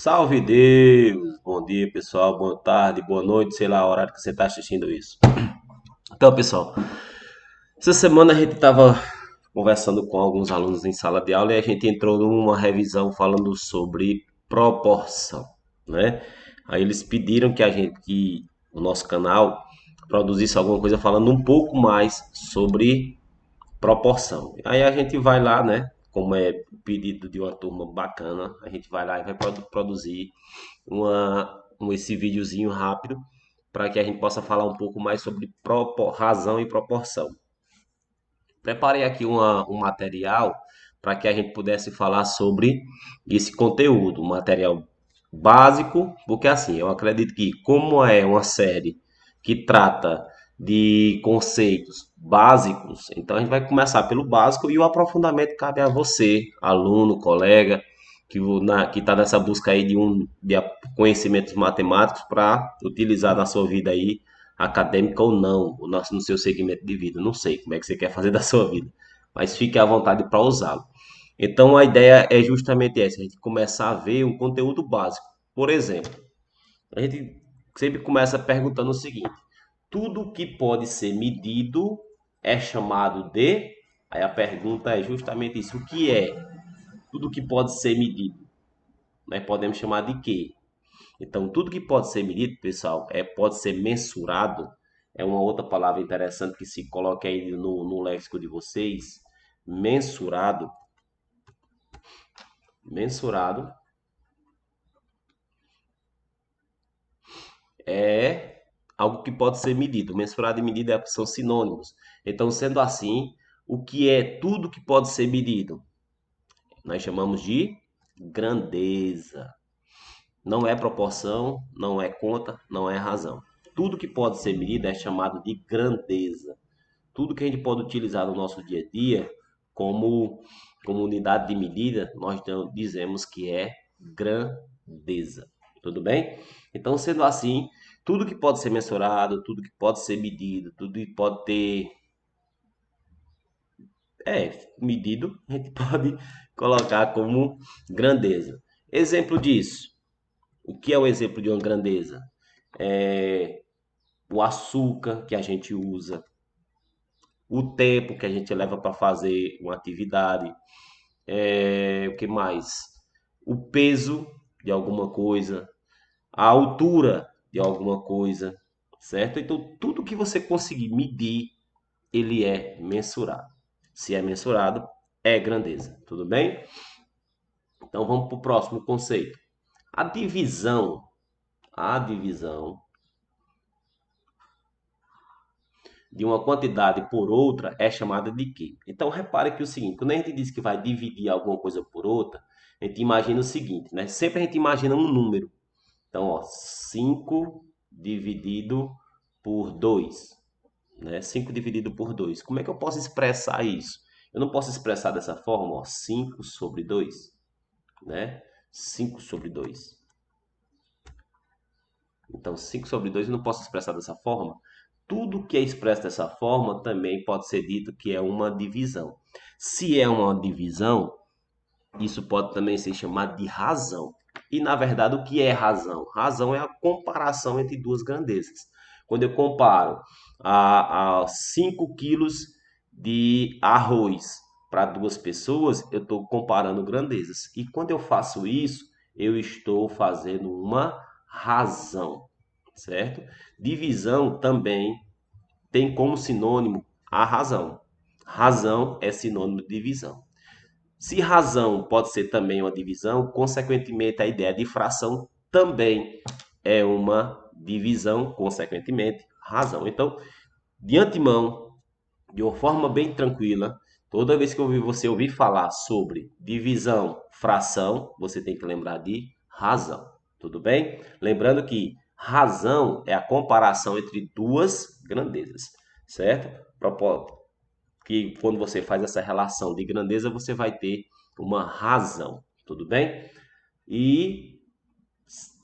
Salve Deus! Bom dia, pessoal. Boa tarde, boa noite, sei lá a hora que você está assistindo isso. Então, pessoal, essa semana a gente estava conversando com alguns alunos em sala de aula e a gente entrou numa revisão falando sobre proporção, né? Aí eles pediram que o nosso canal produzisse alguma coisa falando um pouco mais sobre proporção. Aí a gente vai lá, né? Como é pedido de uma turma bacana, a gente vai lá e vai produzir esse videozinho rápido para que a gente possa falar um pouco mais sobre razão e proporção. Preparei aqui um material para que a gente pudesse falar sobre esse conteúdo, um material básico, porque assim, eu acredito que como é uma série que trata de conceitos básicos, então a gente vai começar pelo básico e o aprofundamento cabe a você, aluno, colega, que está nessa busca aí de conhecimentos matemáticos para utilizar na sua vida aí acadêmica ou não, no seu segmento de vida. Não sei como é que você quer fazer da sua vida, mas fique à vontade para usá-lo. Então a ideia é justamente essa, a gente começar a ver um conteúdo básico. Por exemplo, a gente sempre começa perguntando o seguinte: tudo que pode ser medido é chamado de. Aí a pergunta é justamente isso: o que é tudo que pode ser medido? Nós podemos chamar de quê? Então, tudo que pode ser medido, pessoal, pode ser mensurado. É uma outra palavra interessante que se coloca aí no léxico de vocês. Mensurado. Mensurado é algo que pode ser medido. Mensurado e medida são sinônimos. Então, sendo assim, o que é tudo que pode ser medido? Nós chamamos de grandeza. Não é proporção, não é conta, não é razão. Tudo que pode ser medido é chamado de grandeza. Tudo que a gente pode utilizar no nosso dia a dia como unidade de medida, nós dizemos que é grandeza. Tudo bem? Então, sendo assim, tudo que pode ser mensurado, tudo que pode ser medido, tudo que pode ter medido, a gente pode colocar como grandeza. Exemplo disso. O que é o exemplo de uma grandeza? É o açúcar que a gente usa, o tempo que a gente leva para fazer uma atividade, o que mais? O peso de alguma coisa, a altura de alguma coisa, certo? Então, tudo que você conseguir medir, ele é mensurado. Se é mensurado, é grandeza, tudo bem? Então, vamos para o próximo conceito. A divisão, a divisão de uma quantidade por outra é chamada de quê? Então, repare que o seguinte, quando a gente diz que vai dividir alguma coisa por outra, a gente imagina o seguinte, né? Sempre a gente imagina um número. Então, ó, 5 dividido por 2, né? 5 dividido por 2. Como é que eu posso expressar isso? Eu não posso expressar dessa forma, ó, 5 sobre 2, né? 5 sobre 2. Então, 5 sobre 2 eu não posso expressar dessa forma. Tudo que é expresso dessa forma também pode ser dito que é uma divisão. Se é uma divisão, isso pode também ser chamado de razão. E na verdade, o que é razão? Razão é a comparação entre duas grandezas. Quando eu comparo a 5 quilos de arroz para duas pessoas, eu estou comparando grandezas. E quando eu faço isso, eu estou fazendo uma razão, certo? Divisão também tem como sinônimo a razão. Razão é sinônimo de divisão. Se razão pode ser também uma divisão, consequentemente a ideia de fração também é uma divisão, consequentemente razão. Então, de antemão, de uma forma bem tranquila, toda vez que você ouvir falar sobre divisão, fração, você tem que lembrar de razão. Tudo bem? Lembrando que razão é a comparação entre duas grandezas, certo? Que quando você faz essa relação de grandeza, você vai ter uma razão, tudo bem? E,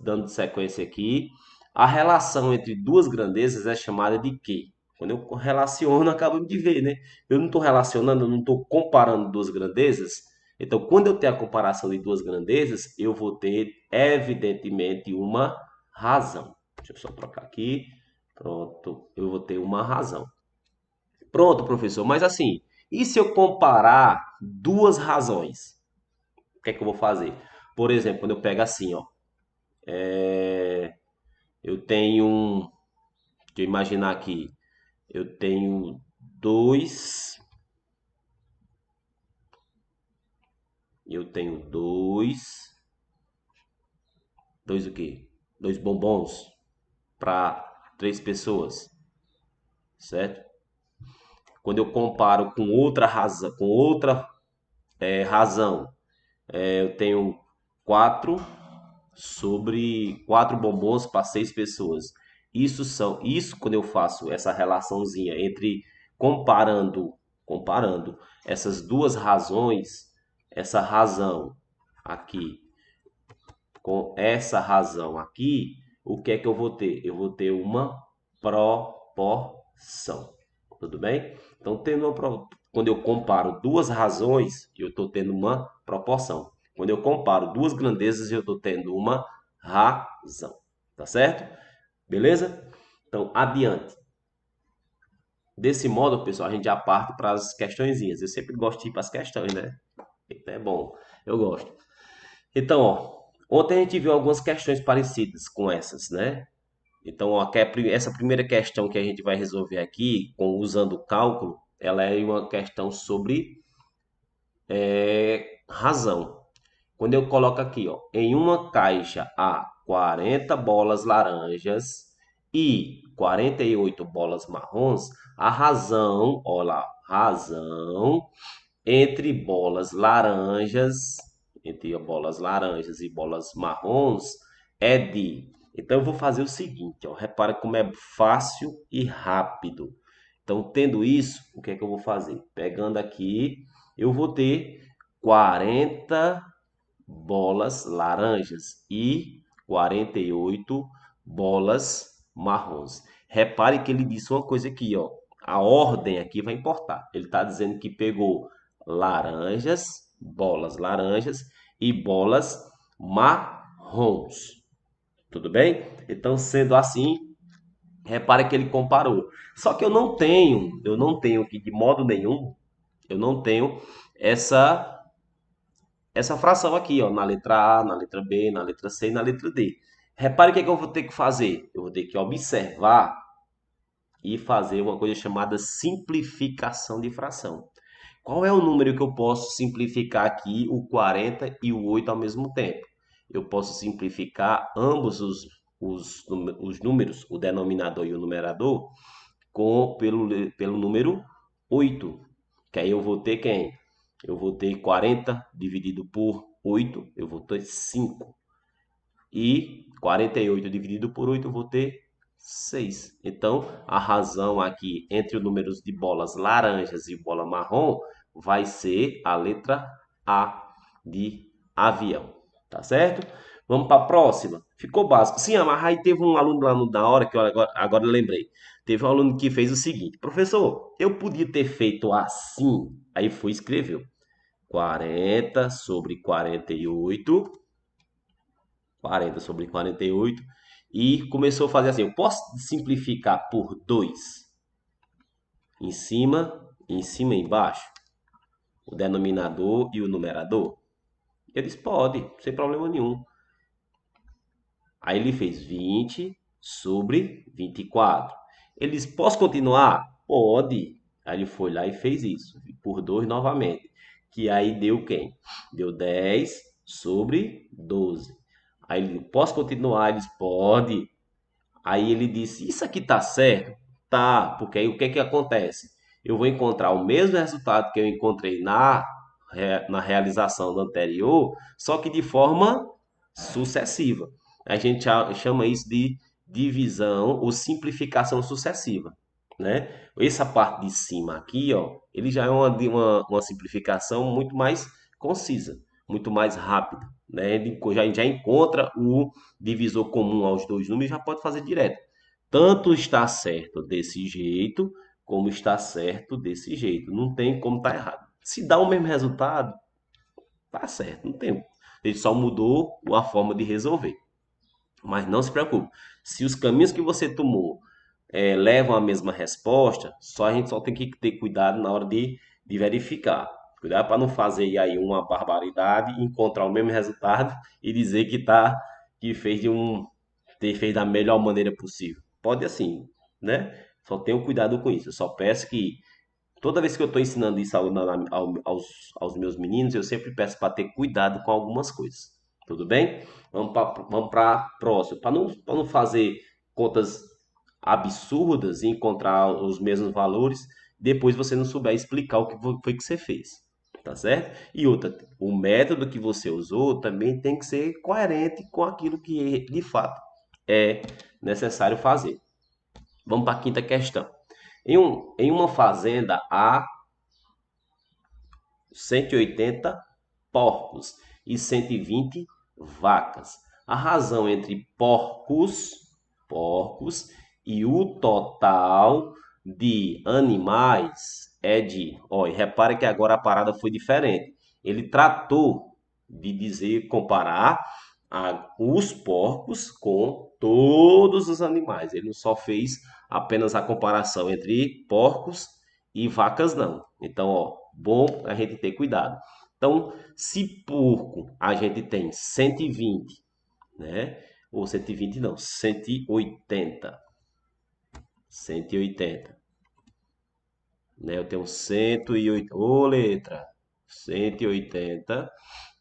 dando sequência aqui, a relação entre duas grandezas é chamada de quê? Quando eu relaciono, acabo de ver, né? Eu não estou relacionando, eu não estou comparando duas grandezas, Então, quando eu tenho a comparação de duas grandezas, eu vou ter, evidentemente, uma razão. Deixa eu só trocar aqui. Pronto, eu vou ter uma razão. Pronto, professor, mas assim, e se eu comparar duas razões? O que é que eu vou fazer? Por exemplo, quando eu pego assim, ó, eu tenho deixa eu imaginar aqui, eu tenho eu tenho dois o quê? Dois bombons para três pessoas, certo? Quando eu comparo com outra razão, razão, eu tenho quatro sobre quatro bombons para seis pessoas. Isso quando eu faço essa relaçãozinha entre comparando essas duas razões, essa razão aqui com essa razão aqui, o que é que eu vou ter? Eu vou ter uma proporção. Tudo bem? Então, quando eu comparo duas razões, eu estou tendo uma proporção. Quando eu comparo duas grandezas, eu estou tendo uma razão. Tá certo? Beleza? Então, adiante. Desse modo, pessoal, a gente já parte para as questõezinhas. Eu sempre gosto de ir para as questões, né? É bom, eu gosto. Então, ó, ontem a gente viu algumas questões parecidas com essas, né? Então, ó, essa primeira questão que a gente vai resolver aqui, usando o cálculo, ela é uma questão sobre razão. Quando eu coloco aqui, ó, em uma caixa há 40 bolas laranjas e 48 bolas marrons, a razão, ó lá, razão entre bolas laranjas e bolas marrons é de. Então eu vou fazer o seguinte, ó, repara como é fácil e rápido. Então, tendo isso, o que é que eu vou fazer? Pegando aqui, eu vou ter 40 bolas laranjas e 48 bolas marrons. Repare que ele disse uma coisa aqui, ó. A ordem aqui vai importar. Ele está dizendo que pegou bolas laranjas e bolas marrons. Tudo bem? Então, sendo assim, repare que ele comparou. Só que eu não tenho aqui de modo nenhum, eu não tenho essa fração aqui, ó, na letra A, na letra B, na letra C e na letra D. Repare o que é que eu vou ter que fazer. Eu vou ter que observar e fazer uma coisa chamada simplificação de fração. Qual é o número que eu posso simplificar aqui, o 40 e o 8 ao mesmo tempo? Eu posso simplificar ambos os números, o denominador e o numerador, pelo número 8. Que aí eu vou ter quem? Eu vou ter 40 dividido por 8, eu vou ter 5. E 48 dividido por 8, eu vou ter 6. Então, a razão aqui entre os números de bolas laranjas e bola marrom vai ser a letra A de avião. Tá certo? Vamos para a próxima. Ficou básico. Sim, mas aí teve um aluno lá no da hora que eu agora lembrei. Teve um aluno que fez o seguinte: professor, eu podia ter feito assim. Aí foi e escreveu 40 sobre 48. 40 sobre 48. E começou a fazer assim: eu posso simplificar por 2 em cima e embaixo, o denominador e o numerador? Eu disse: pode, sem problema nenhum. Aí ele fez 20 sobre 24. Ele disse: posso continuar? Pode. Aí ele foi lá e fez isso, por 2 novamente. Que aí deu quem? Deu 10 sobre 12. Aí ele: posso continuar? Ele disse: pode. Aí ele disse: isso aqui tá certo? Tá, porque aí o que é que acontece? Eu vou encontrar o mesmo resultado que eu encontrei na realização do anterior, só que de forma sucessiva. A gente chama isso de divisão ou simplificação sucessiva, né? Essa parte de cima aqui, ó, ele já é uma simplificação muito mais concisa, muito mais rápida, né? A gente já encontra o divisor comum aos dois números, já pode fazer direto. Tanto está certo desse jeito, como está certo desse jeito. Não tem como estar errado. Se dá o mesmo resultado, Tá certo, não tem. Ele só mudou a forma de resolver. Mas não se preocupe. Se os caminhos que você tomou levam à mesma resposta, só a gente só tem que ter cuidado na hora de verificar. Cuidado para não fazer aí uma barbaridade, encontrar o mesmo resultado e dizer que fez fez da melhor maneira possível. Pode assim, né? Só tenham cuidado com isso. Eu só peço que toda vez que eu estou ensinando isso aos meus meninos, eu sempre peço para ter cuidado com algumas coisas. Tudo bem? Vamos para próximo. Para não fazer contas absurdas e encontrar os mesmos valores, depois você não souber explicar o que foi que você fez. Tá certo? E outra, o método que você usou também tem que ser coerente com aquilo que de fato é necessário fazer. Vamos para a quinta questão. Em uma fazenda há 180 porcos e 120 vacas. A razão entre porcos e o total de animais é de... Olha, repare que agora a parada foi diferente. Ele tratou de dizer, comparar os porcos com todos os animais. Ele não só fez apenas a comparação entre porcos e vacas, não. Então, ó, bom a gente ter cuidado. Então, se porco a gente tem 120, né? Ou 120 não, 180. 180. Né? Eu tenho 180. Ô, letra. 180.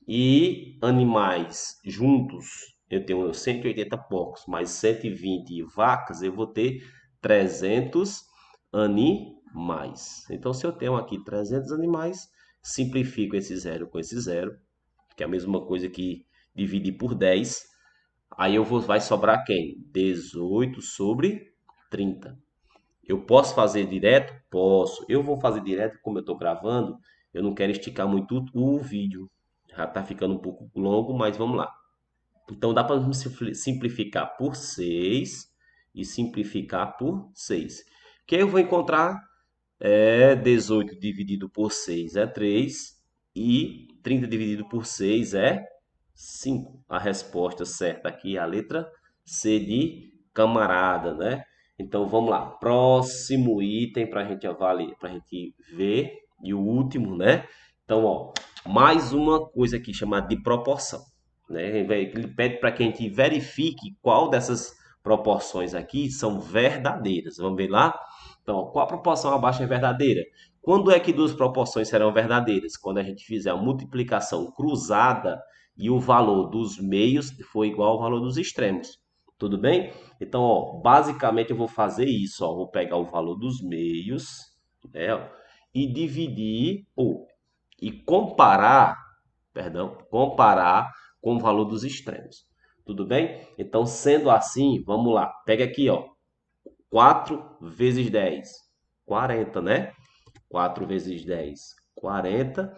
E animais juntos, eu tenho 180 porcos, mais 120 vacas, eu vou ter 300 animais. Então, se eu tenho aqui 300 animais, simplifico esse zero com esse zero, que é a mesma coisa que dividir por 10. Aí vai sobrar quem? 18 sobre 30. Eu posso fazer direto? Posso. Eu vou fazer direto, como eu estou gravando, eu não quero esticar muito o vídeo. Já está ficando um pouco longo, mas vamos lá. Então dá para simplificar por 6 e simplificar por 6. Que eu vou encontrar 18 dividido por 6 é 3 e 30 dividido por 6 é 5. A resposta certa aqui é a letra C de camarada, né? Então vamos lá. Próximo item para a gente avaliar, para a gente ver. E o último, né? Então, ó, mais uma coisa aqui chamada de proporção, né? Ele pede para que a gente verifique qual dessas proporções aqui são verdadeiras. Vamos ver lá? Então, qual a proporção abaixo é verdadeira? Quando é que duas proporções serão verdadeiras? Quando a gente fizer a multiplicação cruzada e o valor dos meios for igual ao valor dos extremos. Tudo bem? Então, ó, basicamente eu vou fazer isso. Ó, vou pegar o valor dos meios, né, ó, e dividir, e comparar, comparar com o valor dos extremos. Tudo bem? Então, sendo assim, vamos lá. Pega aqui, ó. 4 vezes 10, 40, né? 4 vezes 10, 40.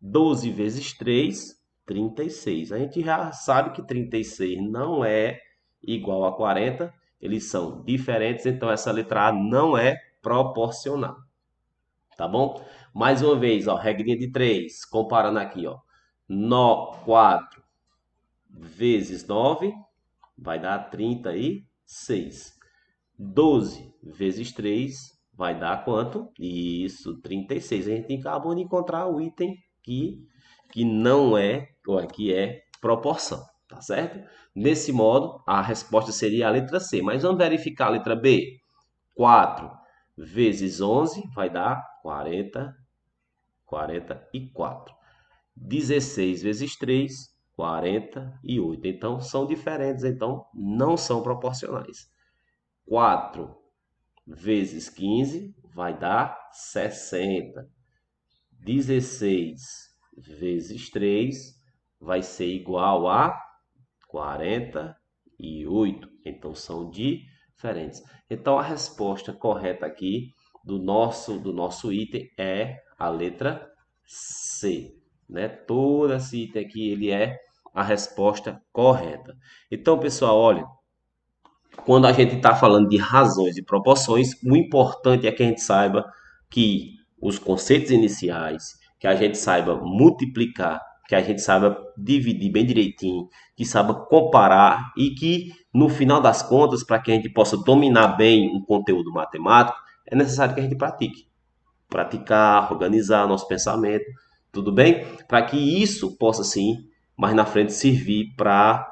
12 vezes 3, 36. A gente já sabe que 36 não é igual a 40. Eles são diferentes, então essa letra A não é proporcional. Tá bom? Mais uma vez, ó, regrinha de 3, comparando aqui, ó. 4 vezes 9 vai dar 36. 12 vezes 3 vai dar quanto? Isso, 36. A gente acabou de encontrar o item que não é, ou que é proporção, tá certo? Nesse modo, a resposta seria a letra C. Mas vamos verificar a letra B. 4 vezes 11 vai dar 44. 16 vezes 3, 48. Então, são diferentes, então não são proporcionais. 4 vezes 15 vai dar 60. 16 vezes 3 vai ser igual a 48. Então, são diferentes. Então, a resposta correta aqui do nosso item é a letra C. Né? Todo esse item aqui ele é a resposta correta. Então, pessoal, olha, quando a gente está falando de razões e proporções, o importante é que a gente saiba que os conceitos iniciais, que a gente saiba multiplicar, que a gente saiba dividir bem direitinho, que saiba comparar e que, no final das contas, para que a gente possa dominar bem um conteúdo matemático, é necessário que a gente pratique. Praticar, organizar nosso pensamento, tudo bem? Para que isso possa, sim, mais na frente servir para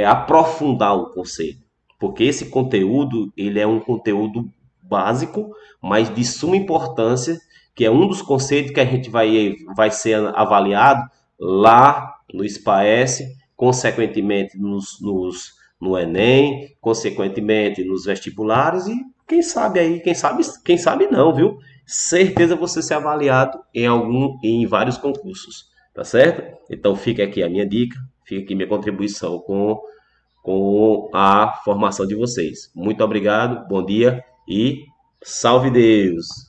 aprofundar o conceito. Porque esse conteúdo, ele é um conteúdo básico, mas de suma importância, que é um dos conceitos que a gente vai ser avaliado lá no SPAES, consequentemente no Enem, consequentemente nos vestibulares e quem sabe aí, quem sabe não, viu? Certeza você ser avaliado em vários concursos, tá certo? Então fica aqui a minha dica, fica aqui minha contribuição com a formação de vocês. Muito obrigado, bom dia e salve Deus!